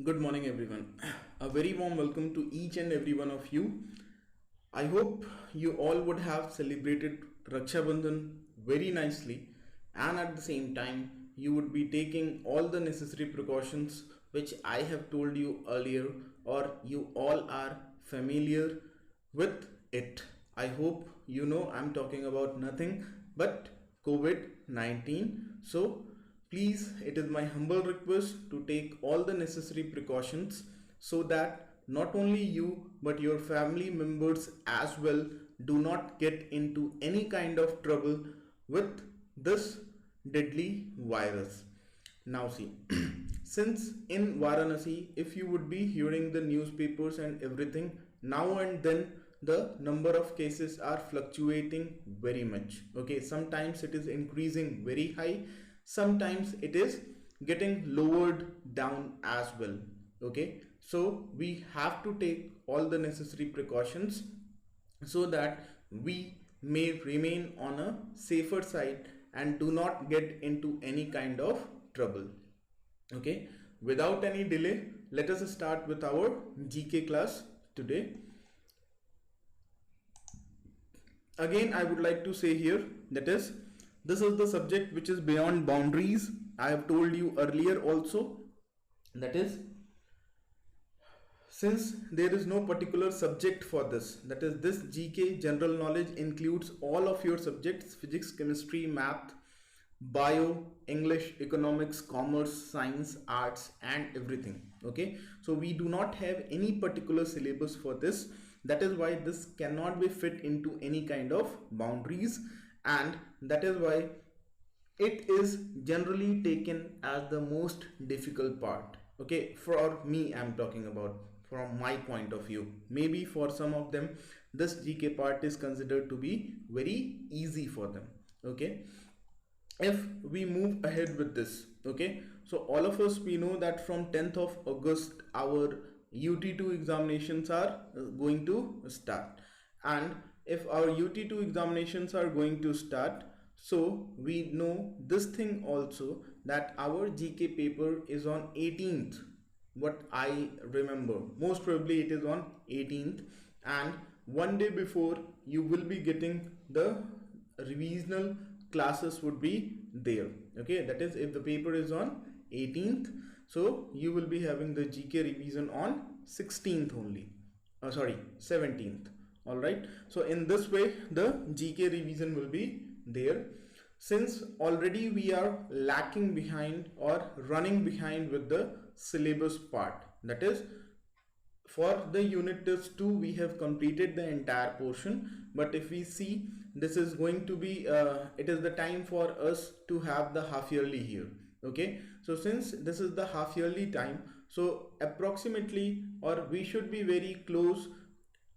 Good morning, everyone. A very warm welcome to each and every one of you. I hope you all would have celebrated Raksha Bandhan very nicely, and at the same time, you would be taking all the necessary precautions which I have told you earlier, or you all are familiar with it. I hope you know I'm talking about nothing but COVID 19. So, please, it is my humble request to take all the necessary precautions so that not only you but your family members as well do not get into any kind of trouble with this deadly virus. Now, see, since in Varanasi, if you would be hearing the newspapers and everything, now and then the number of cases are fluctuating very much. Okay, sometimes it is increasing very high, sometimes it is getting lowered down as well. Okay, so we have to take all the necessary precautions so that we may remain on a safer side and do not get into any kind of trouble. Okay, without any delay, let us start with our GK class today. Again, I would like to say here that is, this is the subject which is beyond boundaries. I have told you earlier also, that is, since there is no particular subject for this, that is, this GK general knowledge includes all of your subjects: physics, chemistry, math, bio, English, economics, commerce, science, arts, and everything. Okay, so we do not have any particular syllabus for this. That is why this cannot be fit into any kind of boundaries, and that is why it is generally taken as the most difficult part. Okay, for me, I'm talking about from my point of view. Maybe for some of them this GK part is considered to be very easy for them. Okay, if we move ahead with this, okay, so all of us, we know that from 10th of August our UT2 examinations are going to start. And if our UT2 examinations are going to start, so we know this thing also, that our GK paper is on 18th. What I remember, most probably it is on 18th, and one day before you will be getting the revisional classes would be there. Okay, that is, if the paper is on 18th, so you will be having the GK revision on 16th only, sorry, 17th. All right, so in this way the GK revision will be there. Since already we are lacking behind or running behind with the syllabus part, that is, for the unit test 2 we have completed the entire portion, but if we see, this is going to be it is the time for us to have the half yearly here. Okay, so since this is the half yearly time, so approximately, or we should be very close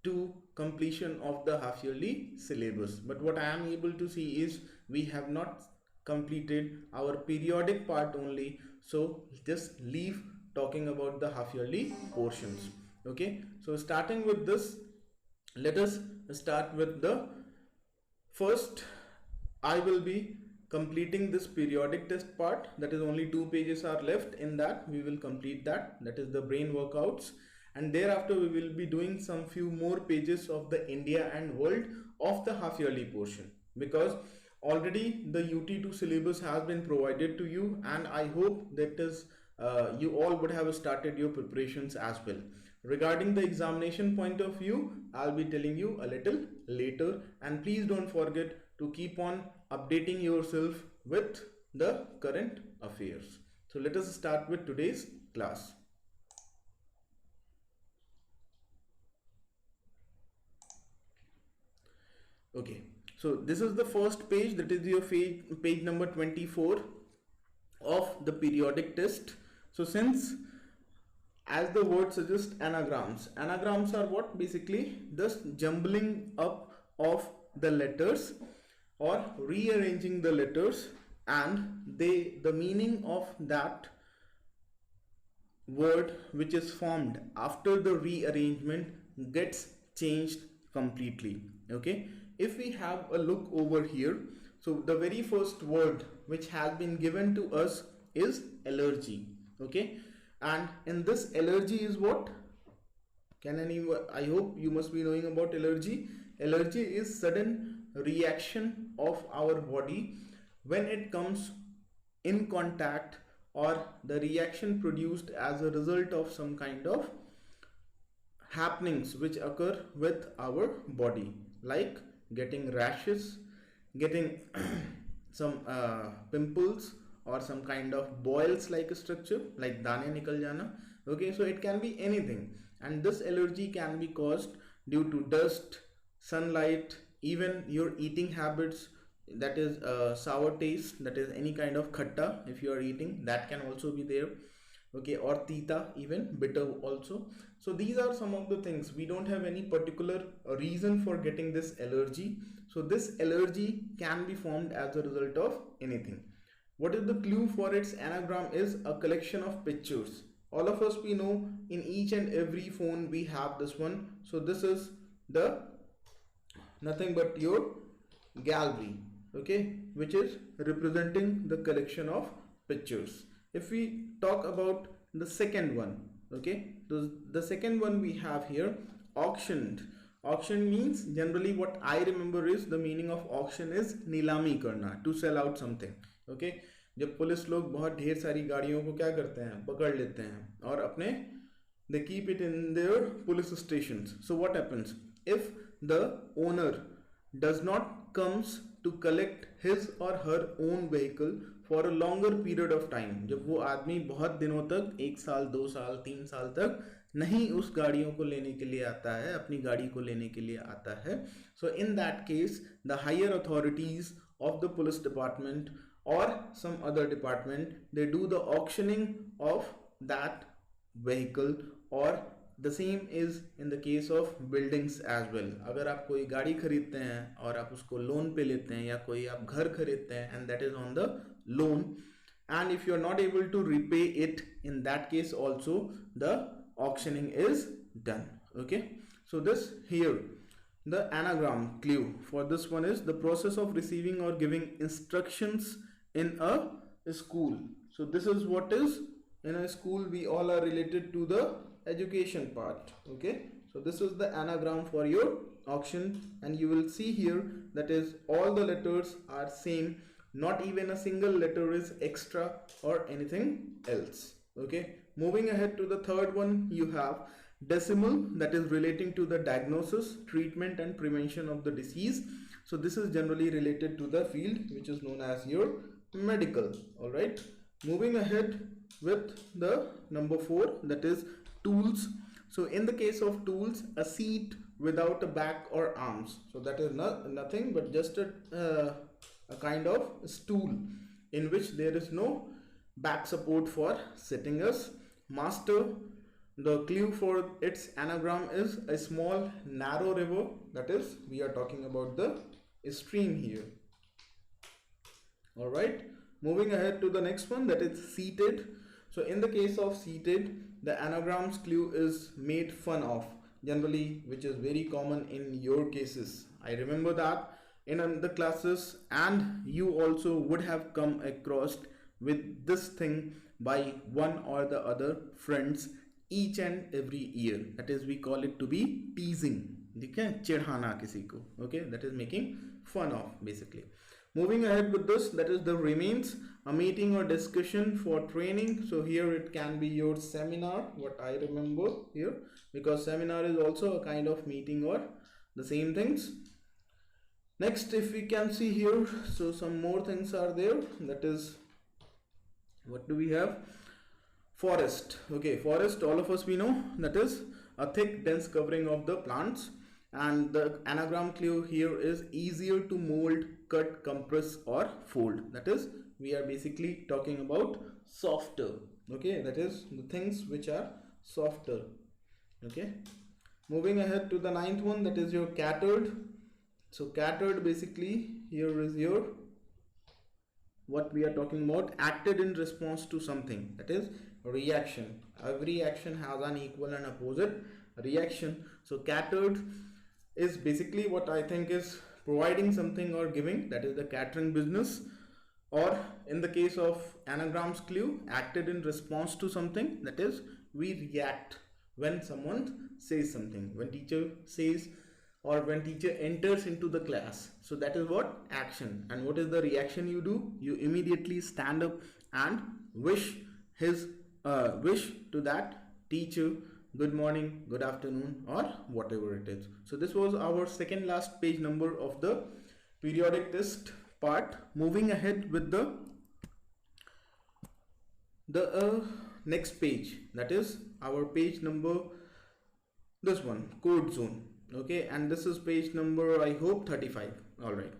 to completion of the half yearly syllabus. But what I am able to see is we have not completed our periodic part only, so just leave talking about the half yearly portions. Okay, so starting with this, let us start with the first. I will be completing this periodic test part, that is only 2 pages are left. In that we will complete that, that is the brain workouts, and thereafter we will be doing some few more pages of the India and world of the half yearly portion, because already the UT2 syllabus has been provided to you, and I hope that is you all would have started your preparations as well. Regarding the examination point of view, I'll be telling you a little later, and please don't forget to keep on updating yourself with the current affairs. So let us start with today's class. Okay, so this is the first page, that is your page number 24 of the periodic test. So since, as the word suggests, anagrams are what? Basically just jumbling up of the letters or rearranging the letters, and the meaning of that word which is formed after the rearrangement gets changed completely. Okay, if we have a look over here, so the very first word which has been given to us is allergy. Okay, And in this, allergy is what? Can anyone? I hope you must be knowing about allergy. Allergy is sudden reaction of our body when it comes in contact, or the reaction produced as a result of some kind of happenings which occur with our body, like getting rashes, getting some pimples, or some kind of boils like a structure, like dane nikal jana. Okay, so it can be anything, and this allergy can be caused due to dust, sunlight, even your eating habits, that is sour taste, that is any kind of khatta if you are eating, that can also be there. Okay, or tita, even bitter also. So these are some of the things. We don't have any particular reason for getting this allergy. So this allergy can be formed as a result of anything. What is the clue for its anagram? Is a collection of pictures. All of us, we know, in each and every phone we have this one. So this is the nothing but your gallery, okay, which is representing the collection of pictures. If we talk about the second one, okay, the second one we have here, auctioned. Auction means, generally what I remember is, the meaning of auction is नीलामी करना, to sell out something. okay, जब police लोग बहुत ढेर सारी गाड़ियों को क्या करते हैं, पकड़ लेते हैं और अपने, they keep it in their police stations. So what happens if the owner does not comes to collect his or her own vehicle for a longer period of time? जब वो आदमी बहुत दिनों तक, 1 साल 2 साल 3 साल तक नहीं उस गाड़ियों को लेने के लिए आता है, अपनी गाड़ी को लेने के लिए आता है, so in that case the higher authorities of the police department or some other department, they do the auctioning of that vehicle. or the same is in the case of buildings as well. अगर आप कोई गाड़ी खरीदते हैं और आप उसको loan पे लेते हैं, या कोई आप घर खरीदते हैं and that is on the loan, and if you are not able to repay it, in that case also the auctioning is done. Okay, so this here, the anagram clue for this one is the process of receiving or giving instructions in a school. So this is what is, in a school we all are related to the education part. Okay, so this is the anagram for your auction, and you will see here that is all the letters are same, not even a single letter is extra or anything else. Okay, moving ahead to the third one, you have decimal, that is relating to the diagnosis, treatment and prevention of the disease. So this is generally related to the field which is known as your medical. All right, moving ahead with the number 4, that is tools. So in the case of tools, a seat without a back or arms, so that is nothing but just a kind of stool in which there is no back support for sitting us. Master, the clue for its anagram is a small narrow river, that is we are talking about the stream here. All right, moving ahead to the next one, that is seated. So in the case of seated, the anagram's clue is made fun of, generally, which is very common in your cases. I remember that in the classes, and you also would have come across with this thing by one or the other friends each and every year. That is, we call it to be teasing. Okay, चिढ़ाना किसी को. Okay, that is making fun of basically. Moving ahead with this, that is the remains, a meeting or discussion for training. So here it can be your seminar, what I remember here, because seminar is also a kind of meeting or the same things. Next, if we can see here, so some more things are there, that is, what do we have? Forest. Okay, forest, all of us we know, that is a thick dense covering of the plants. And the anagram clue here is easier to mold, cut, compress or fold. That is, we are basically talking about softer. Okay, that is the things which are softer. Okay, moving ahead to the 9th one, that is your catered. So catered, basically here is your, what we are talking about, acted in response to something, that is reaction. Every action has an equal and opposite reaction. So catered is basically what I think is providing something or giving, that is the catering business. Or in the case of anagrams clue, acted in response to something, that is we react when someone says something, when teacher says or when teacher enters into the class. So that is what action. And what is the reaction you do? You immediately stand up and wish his wish to that teacher good morning, good afternoon, or whatever it is. So this was our second last page number of the periodic test part. Moving ahead with the next page, that is our page number, this one, code zone. Okay, and this is page number, I hope, 35. All right,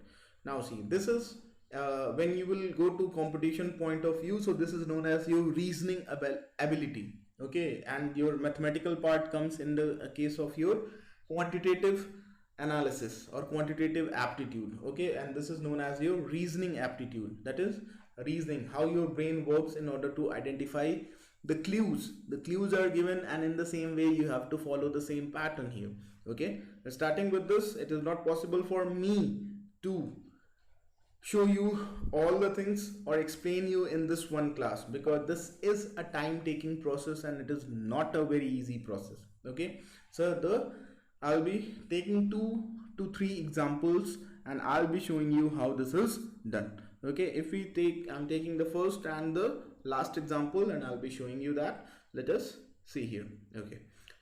now see, this is when you will go to competition point of view. So this is known as your reasoning ability. Okay, and your mathematical part comes in the case of your quantitative analysis or quantitative aptitude. Okay, and this is known as your reasoning aptitude. That is reasoning, how your brain works in order to identify the clues are given, and in the same way you have to follow the same pattern here. Okay, starting with this, it is not possible for me to show you all the things or explain you in this one class, because this is a time taking process and it is not a very easy process. Okay, so I'll be taking 2 to 3 examples and I'll be showing you how this is done. Okay, if we take, I'm taking the first and the last example and I'll be showing you that. Let us see here. Okay,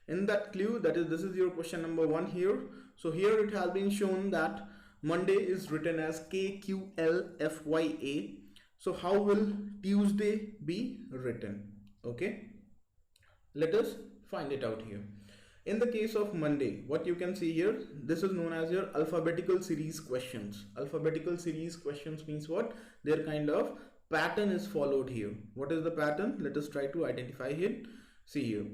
in that clue, that is, this is your question number 1 here. So here it has been shown that Monday is written as KQLFYA. So how will Tuesday be written? Okay, let us find it out here. In the case of Monday, what you can see here, this is known as your alphabetical series questions. Alphabetical series questions means what? Their kind of pattern is followed here. What is the pattern? Let us try to identify it. See here.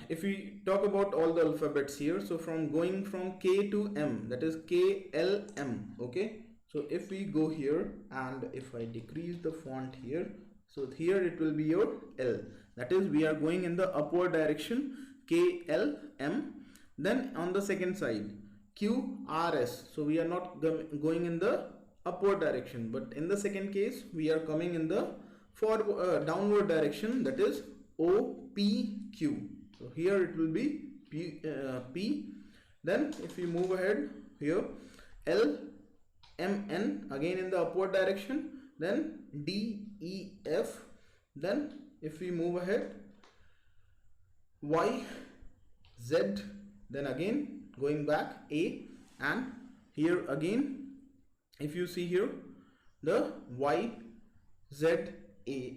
If we talk about all the alphabets here, so from going from K to M, that is KLM. Okay, so if we go here and if I decrease the font here, so here it will be your L. That is, we are going in the upward direction, KLM. Then on the second side, QRS. So we are not going in the upward direction, but in the second case we are coming in the downward direction, that is OPQ. So here it will be P. Then if we move ahead here, LMN, again in the upward direction, then DEF. Then if we move ahead, YZ, then again going back A, and here again if you see here the YZA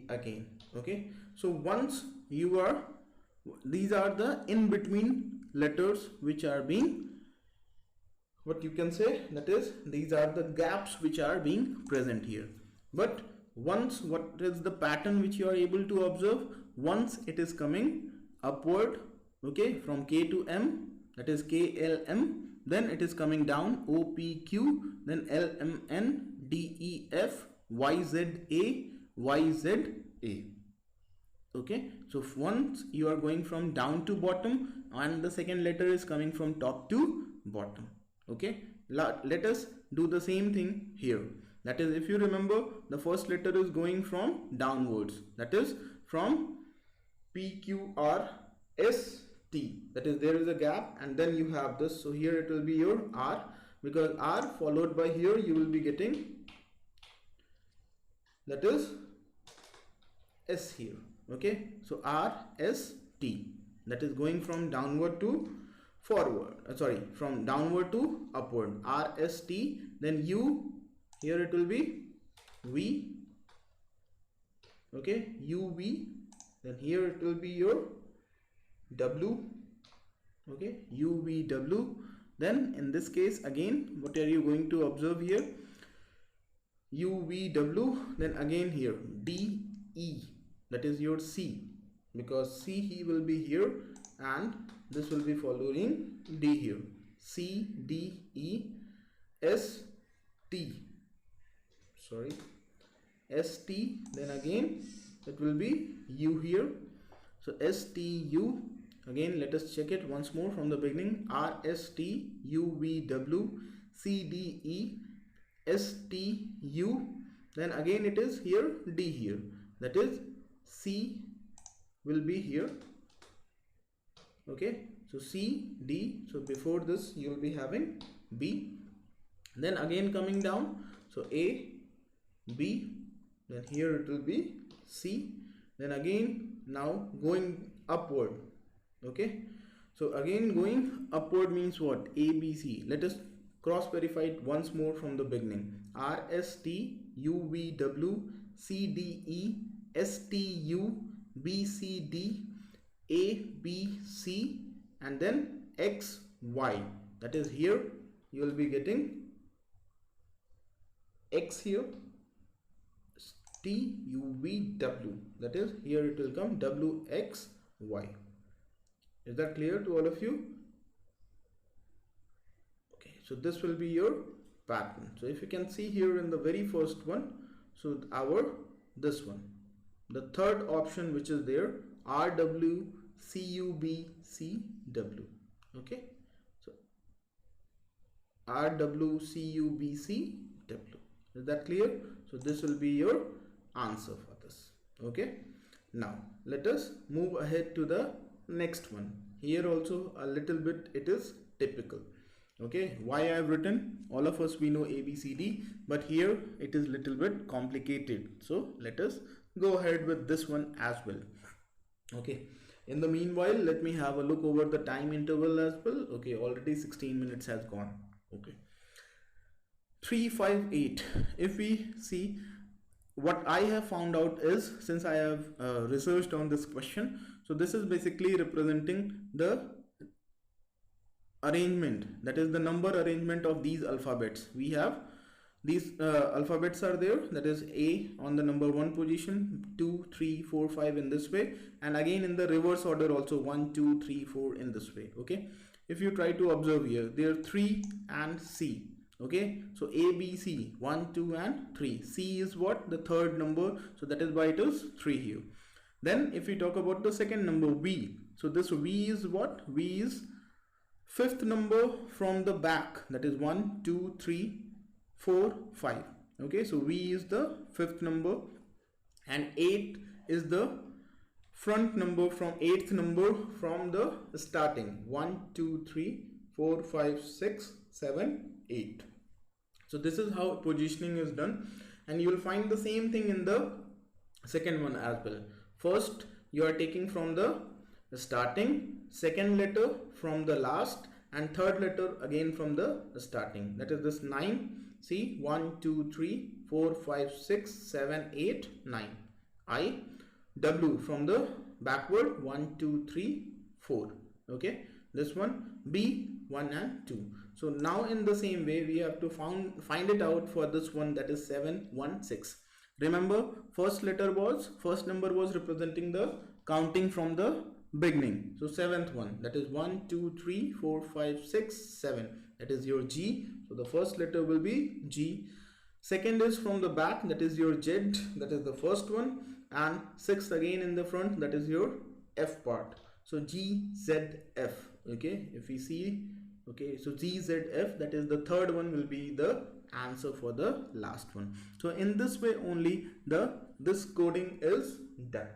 again. Okay, so once you are, these are the in between letters which are being, what you can say, that is, these are the gaps which are being present here. But once, what is the pattern which you are able to observe? Once it is coming upward, okay, from K to M, that is KLM, then it is coming down OPQ, then LMN, DEF, YZA, YZA. Okay, so once you are going from down to bottom and the second letter is coming from top to bottom. Okay, let us do the same thing here. That is, if you remember, the first letter is going from downwards, that is from PQRST. That is, there is a gap and then you have this. So here it will be your R, because R followed by here you will be getting, that is S here. Okay, so RST, that is going from downward to forward, from downward to upward, RST. Then U, here it will be V. Okay, UV. Then here it will be your W. Okay, UVW. Then in this case again, what are you going to observe here? UVW. Then again here DE, that is your C, because C he will be here and this will be following D here. C, D, E, S, T, ST. Then again it will be U here. So STU. Again, let us check it once more from the beginning. RSTUVW, CDE, STU, then again it is here D here, that is C will be here. Okay, so C, D, so before this you will be having B. Then again coming down, so A, B, then here it will be C. Then again now going upward. Okay, so again going upward means what? A, B, C. Let us cross verify it once more from the beginning. R, S, T, U, V, W, C, D, E, S, T, U, B, C, D, A, B, C, and then X, Y. That is here you will be getting X here, T, U, V, W. That is here it will come W, X, Y. Is that clear to all of you? Okay, so this will be your pattern. So if you can see here in the very first one, so this one, the third option which is there, R, W, C, U, B, C, W. Okay, so R, W, C, U, B, C, W. Is that clear? So this will be your answer for this. Okay, now let us move ahead to the next one. Here also a little bit it is typical. Okay, why I have written, all of us we know A, B, C, D, but here it is little bit complicated. So let us go ahead with this one as well. Okay, in the meanwhile let me have a look over the time interval as well. Okay, already 16 minutes has gone. Okay, 3, 5, 8. If we see, what I have found out is, since I have researched on this question, so this is basically representing the arrangement, that is the number arrangement of these alphabets. We have these alphabets are there, that is A on the number 1 position, 2, 3, 4, 5 in this way, and again in the reverse order also 1, 2, 3, 4 in this way. Okay, if you try to observe here, there are 3 and C. Okay, so A, B, C, 1, 2 and 3. C is what? The third number, so that is why it is 3 here. Then if we talk about the second number, V, so this V is what? V is fifth number from the back, that is 1, 2, 3, 4, 5. Okay, so V is the fifth number, and 8 is the front number from eighth number from the starting, 1, 2, 3, 4, 5, 6, 7, 8. So this is how positioning is done, and you will find the same thing in the second one as well. First you are taking from the starting, second letter from the last, and third letter again from the starting. That is this 9. See, 1, 2, 3, 4, 5, 6, 7, 8, 9. I, W from the backward, 1, 2, 3, 4. Okay, this one B, 1 and 2. So now in the same way we have to find it out for this one, that is 7, 1, 6. Remember, first number was representing the counting from the beginning. So seventh one, that is 1, 2, 3, 4, 5, 6, 7. That is your G. So the first letter will be G. Second is from the back, that is your Z, that is the first one, and sixth again in the front, that is your F part. So G, Z, F. Okay, if we see, okay, so G, Z, F, that is the third one will be the answer for the last one. So in this way only this coding is done.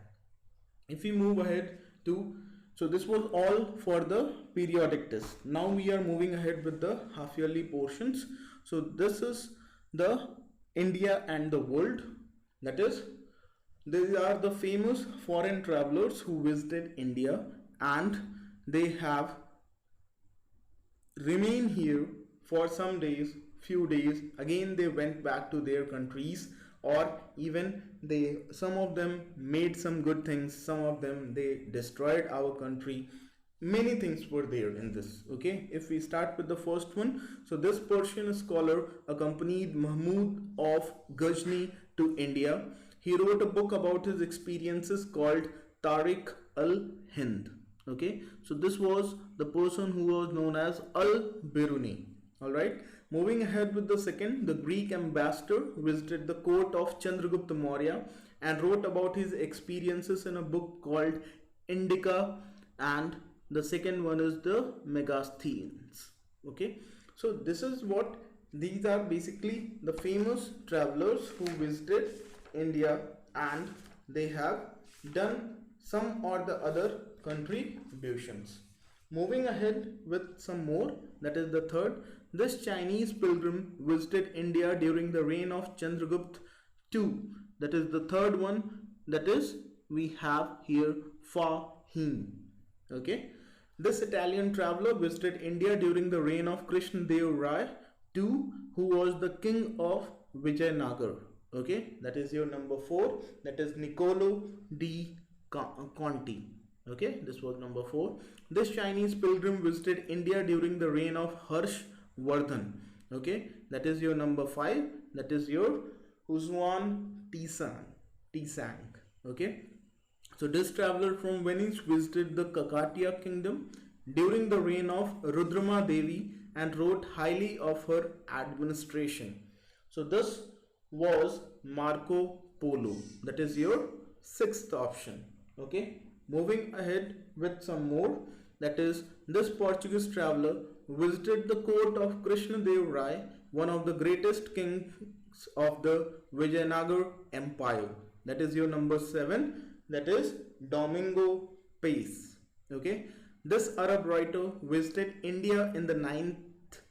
If we move ahead to, so this was all for the periodic test. Now we are moving ahead with the half yearly portions. So this is the India and the world, that is these are the famous foreign travelers who visited India and they have remained here for some days, few days, again they went back to their countries, or even some of them made some good things, some of them they destroyed our country. Many things were there in this. Okay, if we start with the first one, so this Persian scholar accompanied Mahmud of Ghazni to India. He wrote a book about his experiences called Tariq al-Hind. Okay, so this was the person who was known as al-Biruni. Alright, moving ahead with the second, the Greek ambassador visited the court of Chandragupta Maurya and wrote about his experiences in a book called Indica, and the second one is the Megasthenes. Okay, so this is what These are basically the famous travelers who visited India and they have done some or the other contributions. Moving ahead with some more, that is the third. This Chinese pilgrim visited India during the reign of Chandragupta II. That is the third one. That is, we have here Fahim. Okay. This Italian traveler visited India during the reign of Krishna Dev Rai II, who was the king of Vijayanagar. Okay, that is your number 4. That is Niccolo di Conti. Okay, this was number 4. This Chinese pilgrim visited India during the reign of Harsh Vardhan. Okay, that is your number 5. That is your Husuan Tisang. Okay, so this traveler from Venice visited the Kakatiya kingdom during the reign of Rudrama Devi and wrote highly of her administration. So this was Marco Polo. That is your 6th option. Okay, moving ahead with some more. That is, this Portuguese traveler visited the court of Krishna Dev Rai, one of the greatest kings of the Vijayanagar Empire. That is your number 7. That is Domingo Pace. Okay, this Arab writer visited India in the 9th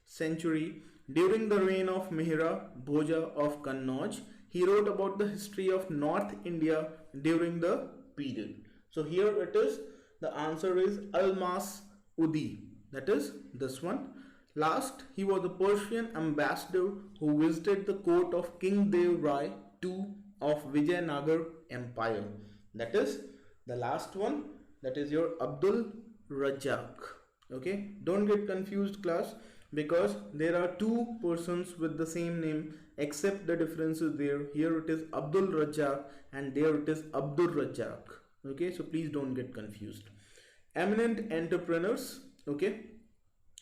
century during the reign of Mihra Bhoja of Kannauj. He wrote about the history of North India during the period. So here it is, the answer is Almas Udi. That is this one. Last, he was a Persian ambassador who visited the court of King Dev Rai II of Vijayanagar Empire. That is the last one. That is your Abdul Razzaq. Okay, don't get confused class, because there are 2 persons with the same name, except the difference is there. Here it is Abdul Razzaq and there it is Abdul Razzaq. Okay, so please don't get confused. Eminent entrepreneurs. Okay,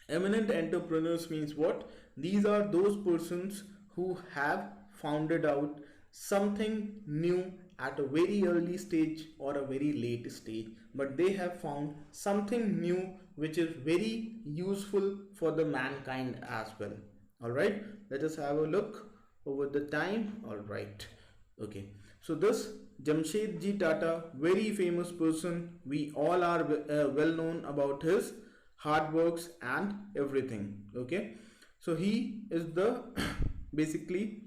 eminent entrepreneurs means what? These are those persons who have founded out something new at a very early stage or a very late stage, but they have found something new which is very useful for the mankind as well. All right, let us have a look over the time. All right, okay, so this Jamshedji Tata, very famous person, we all are well known about his hard works and everything. Okay, so he is the basically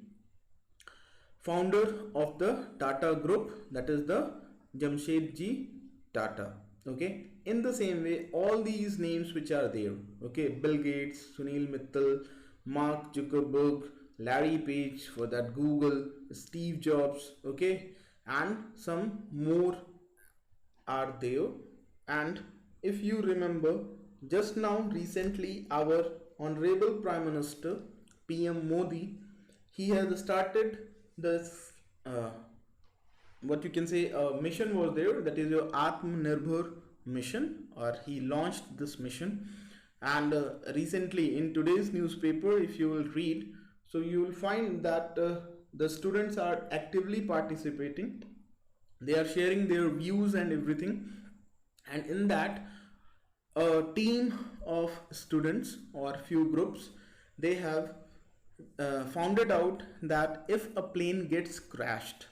founder of the Tata group, that is the Jamshedji Tata. Okay, in the same way, all these names which are there, okay, Bill Gates, Sunil Mittal, Mark Zuckerberg, Larry Page for that Google, Steve Jobs, okay, and some more are there. And if you remember, just now recently our honorable Prime Minister PM Modi, he has started this what you can say mission was there, that is your Atmanirbhar mission, or he launched this mission. And recently in today's newspaper, if you will read, so you will find that the students are actively participating, they are sharing their views and everything. And in that, a team of students or few groups, they have founded out that if a plane gets crashed,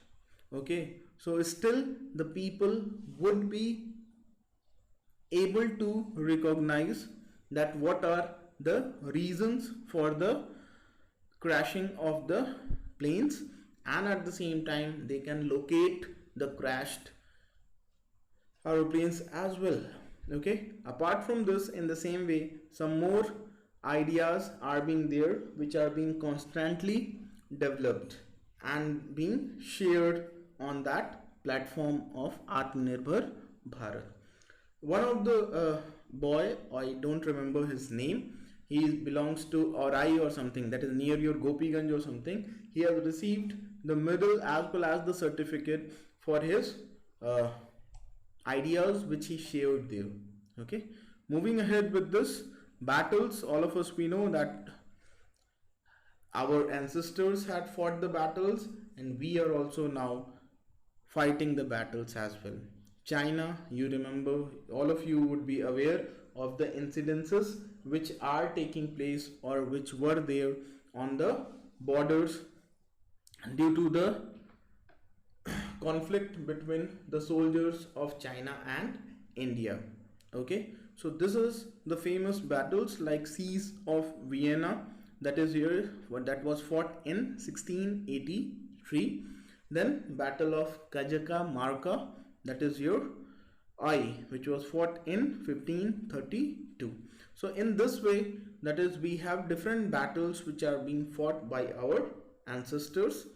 okay, so still the people would be able to recognize that what are the reasons for the crashing of the planes, and at the same time they can locate the crashed aeroplanes as well. Okay, apart from this, in the same way, some more ideas are being there which are being constantly developed and being shared on that platform of Atmanirbhar Bharat. One of the boy, I don't remember his name, he belongs to Orai or something, that is near your Gopiganj or something. He has received the medal as well as the certificate for his ideas which he shared there. Okay, moving ahead with this, battles, all of us we know that our ancestors had fought the battles and we are also now fighting the battles as well. China, you remember, all of you would be aware of the incidences which are taking place or which were there on the borders due to the conflict between the soldiers of China and India. Okay, so this is the famous battles like Siege of Vienna, that is here, that was fought in 1683. Then Battle of Kajaka Marka, that is your which was fought in 1532. So in this way, that is, we have different battles which are being fought by our ancestors.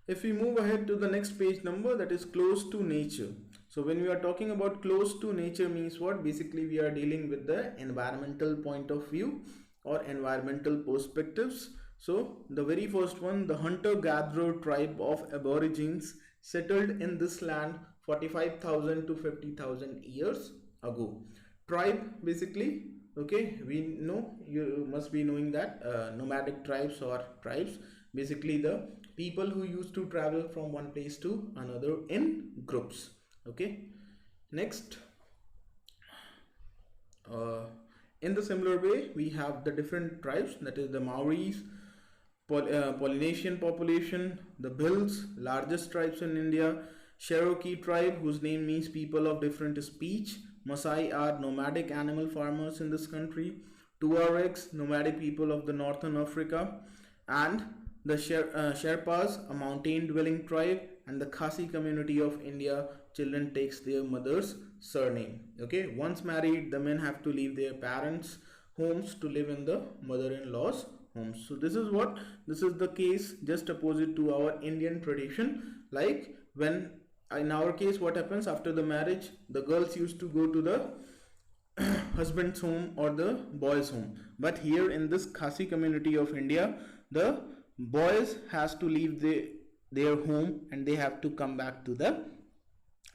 If we move ahead to the next page number, that is close to nature. So when we are talking about close to nature means what? Basically we are dealing with the environmental point of view or environmental perspectives. So the very first one, the hunter-gatherer tribe of aborigines settled in this land 45,000 to 50,000 years ago. Tribe, basically, okay, we know, you must be knowing that nomadic tribes or tribes, basically the people who used to travel from one place to another in groups. Okay, next, in the similar way we have the different tribes, that is the Maoris, Polynesian population, the Bhils, largest tribes in India, Cherokee tribe, whose name means people of different speech. Maasai are nomadic animal farmers in this country. Tuaregs, nomadic people of the northern Africa, and the Sherpas, a mountain dwelling tribe, and the Khasi community of India. Children takes their mother's surname. Okay, once married, the men have to leave their parents' homes to live in the mother-in-law's homes. So this is what, this is the case just opposite to our Indian tradition. Like when in our case, what happens after the marriage, the girls used to go to the husband's home or the boy's home, but here in this Khasi community of India, the boys has to leave their home and they have to come back to the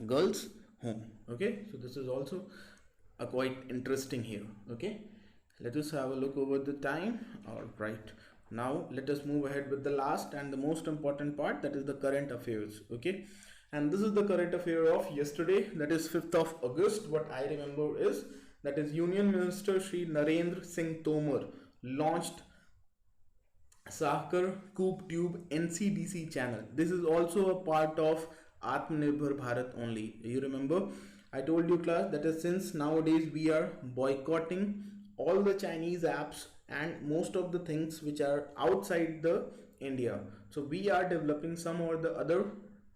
girls home. Okay, so this is also a quite interesting here. Okay, let us have a look over the time. All right, now let us move ahead with the last and the most important part, that is the current affairs. Okay, and this is the current affair of yesterday, that is 5th of August. What I remember is, that is Union Minister Shri Narendra Singh Tomar launched Sahkar Coop Tube NCDC channel. This is also a part of Atmanirbhar Bharat only. You remember I told you class that is, since nowadays we are boycotting all the Chinese apps and most of the things which are outside the India. So we are developing some or the other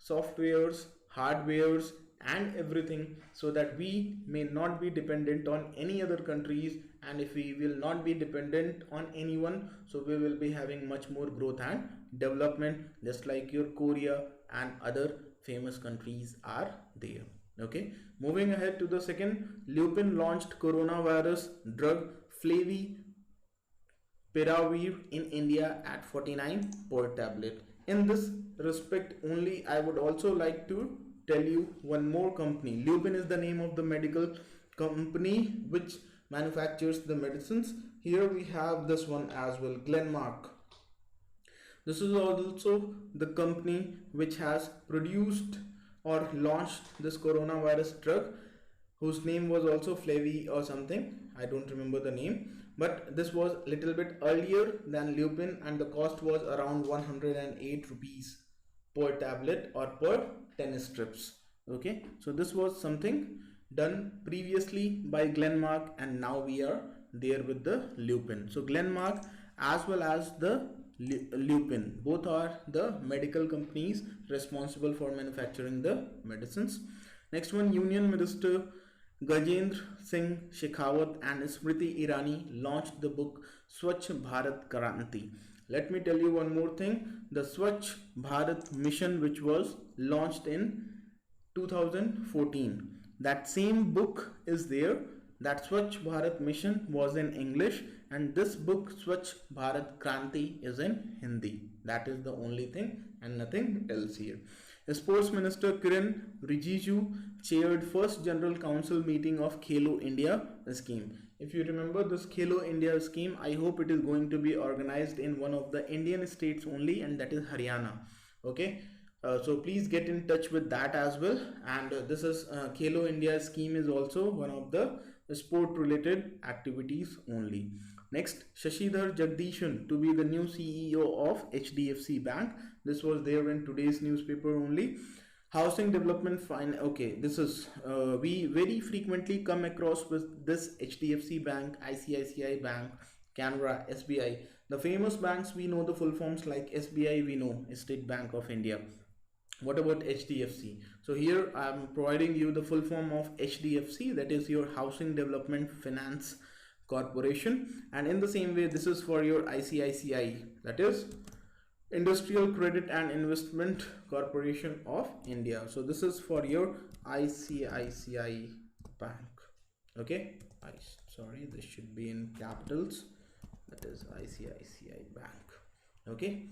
softwares, hardwares and everything, so that we may not be dependent on any other countries, and if we will not be dependent on anyone, so we will be having much more growth and development, just like your Korea and other famous countries are there. Okay, moving ahead to the second, Lupin launched coronavirus drug Flavipiravir in India at 49 per tablet. In this respect only, I would also like to tell you one more company. Lupin is the name of the medical company which manufactures the medicines. Here we have this one as well, Glenmark. This is also the company which has produced or launched this coronavirus drug, whose name was also Flavi or something. I don't remember the name, but this was little bit earlier than Lupin, and the cost was around 108 rupees per tablet or per 10 strips. Okay, so this was something done previously by Glenmark, and now we are there with the Lupin. So Glenmark as well as the Lupin, both are the medical companies responsible for manufacturing the medicines. Next one, Union Minister Gajendra Singh Shekhawat and Smriti Irani launched the book Swachh Bharat Kranti. Let me tell you one more thing, the Swachh Bharat mission, which was launched in 2014, that same book is there. That Swachh Bharat mission was in English, and this book Swachh Bharat Kranti is in Hindi. That is the only thing and nothing else here. Sports Minister Kiran Rijiju chaired first General Council meeting of Khelo India scheme. If you remember this Khelo India scheme, I hope it is going to be organized in one of the Indian states only, and that is Haryana. Okay, so please get in touch with that as well. And this is Khelo India scheme is also one of the sport related activities only. Next, Shashidhar Jagdishan to be the new CEO of HDFC Bank. This was there in today's newspaper only. Housing development fine. Okay, this is we very frequently come across with this HDFC Bank, ICICI Bank, Canara, SBI. The famous banks we know the full forms, like SBI we know, State Bank of India. What about HDFC? So here I'm providing you the full form of HDFC, that is your Housing Development Finance Corporation, and in the same way this is for your ICICI, that is Industrial Credit and Investment Corporation of India. So this is for your ICICI Bank. Okay, sorry, this should be in capitals, that is ICICI Bank. Okay,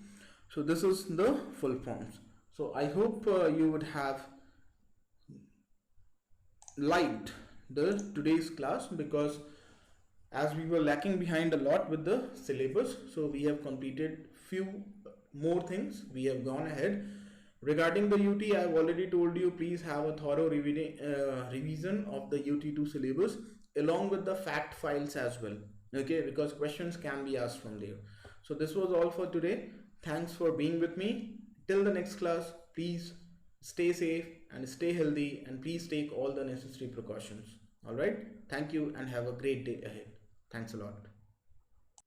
so this is the full forms. So I hope you would have liked the today's class, because as we were lacking behind a lot with the syllabus, so we have completed few more things. We have gone ahead. Regarding the UT, I have already told you, please have a thorough revision of the UT2 syllabus along with the fact files as well. Okay, because questions can be asked from there. So this was all for today. Thanks for being with me. Till the next class, please stay safe and stay healthy, and please take all the necessary precautions. All right. Thank you and have a great day ahead. Thanks a lot.